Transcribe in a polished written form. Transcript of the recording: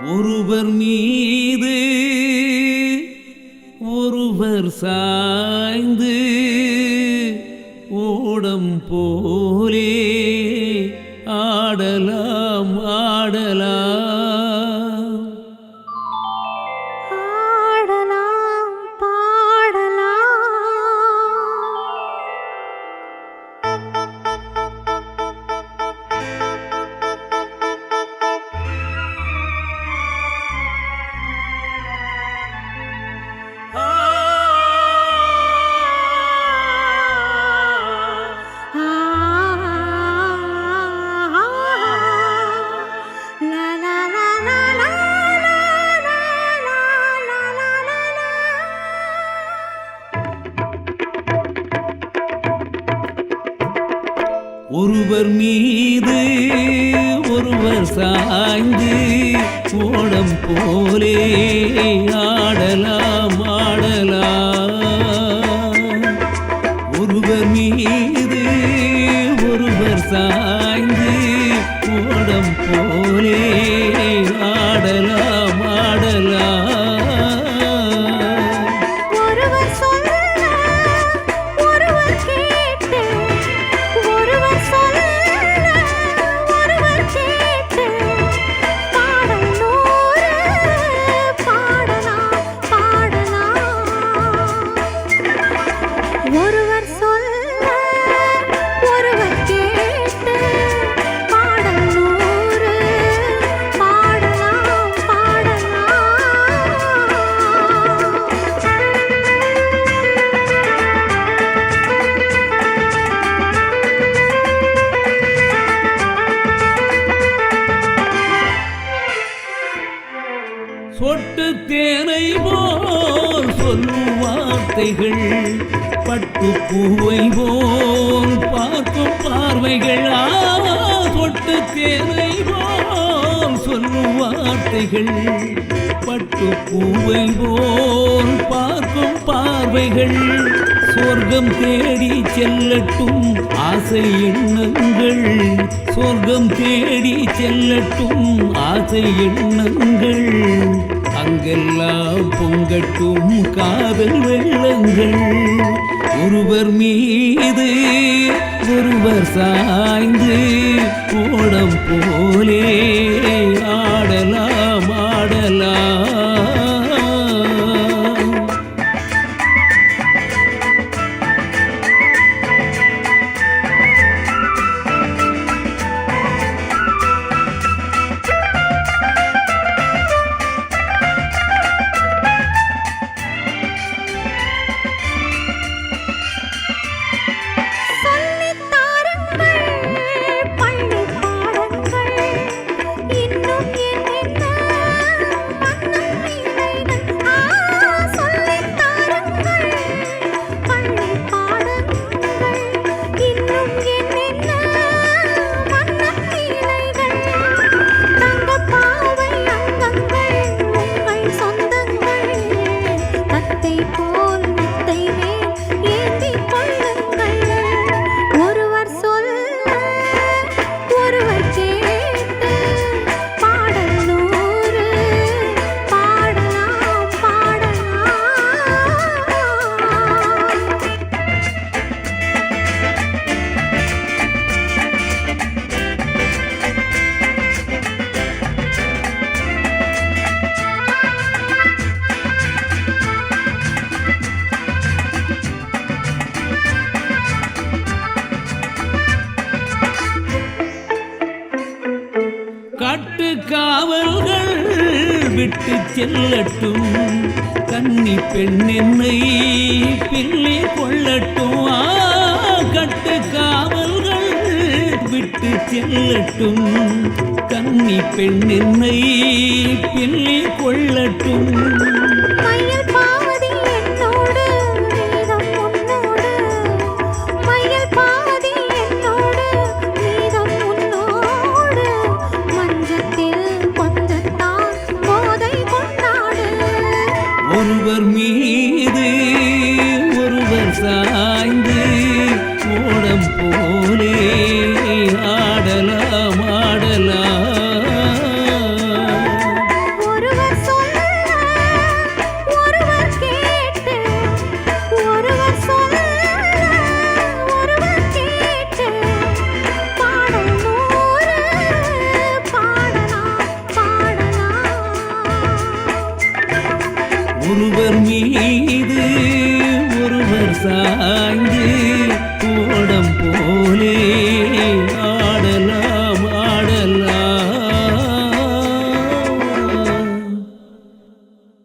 ஒருவர் மீது ஒருவர் சாய்ந்து ஓடம் போலே ஆடலாம் ஆடலாம் ஆடலாம் பாடலாம். ஒருவர் மீது ஒருவர் சாய்ந்து ஓடம் போலே ஆடலாம் ஆடலாம். ஒருவர் மீது ஒருவர் சாய்ந்து ஓடம் போலே ஆடலாம் ஆடலாம். ஒருவர் சொல்ல ஒருவர் கேட்டு, ஒருவர் சொல்ல ஒருவர் கேட்டு, பாடல் நூறு பாடலாம் பாடலாம். ஒருவர் சொல்ல ஒருவர் கேட்டு, பாடல் நூறு பாடலாம் பாடலாம். சொட்டு தேனை போல் சொல்லும் வார்த்தைகள், பட்டு பூவை போல் பார்க்கும் பார்வைகள். சொட்டு தேனை போல் சொல்லும் வார்த்தைகள், பட்டு பூவை போல் பார்க்கும் பார்வைகள். சொர்க்கம் தேடி செல்லட்டும் ஆசை எண்ணங்கள், சொர்க்கம் தேடி செல்லட்டும் ஆசை எண்ணங்கள். அங்கெல்லாம் பொங்கட்டும் காதல் வெள்ளங்கள். ஒருவர் மீது ஒருவர் சாய்ந்து ஓடம் போலே ஆடலாம் ஆடலாம். சொல்லித் தாருங்கள் பள்ளி பாடங்கள், இன்னும் என்னென்ன மன்னம் லீலைகள். சொல்லித் தாருங்கள் பள்ளி பாடங்கள், இன்னும் என்னென்ன மன்னம் லீலைகள். தங்கப் பாவை அங்கங்கள் உங்கள் சொந்தங்கள், தத்தை போல் மெத்தை மேல் ஏந்திக் கொள்ளுங்கள். ஒருவர் சொல்ல ஒருவர் கேட்டு, பாடல் நூறு பாடலாம் பாடலாம். கட்டு காவல்கள் விட்டு செல்லட்டும், கன்னி பெண் என்னை பிள்ளை கொள்ளட்டும். கட்டு காவல்கள் விட்டு செல்லட்டும், கன்னி பெண் என்னை பிள்ளை கொள்ளட்டும். மையல் பாதி என்னோடு நீதம் உன்னோடு, மையல் பாதி என்னோடு நீதம் உன்னோடு. மஞ்சத்தில் கொஞ்சத்தான் போதை கொண்டாடு. ஒருவர் மீது ஒருவர் சாய்ந்து ஓடம் போலே ஆடலாம் ஆடலாம். ஒருவர் மீது ஒருவர் சாய்ந்து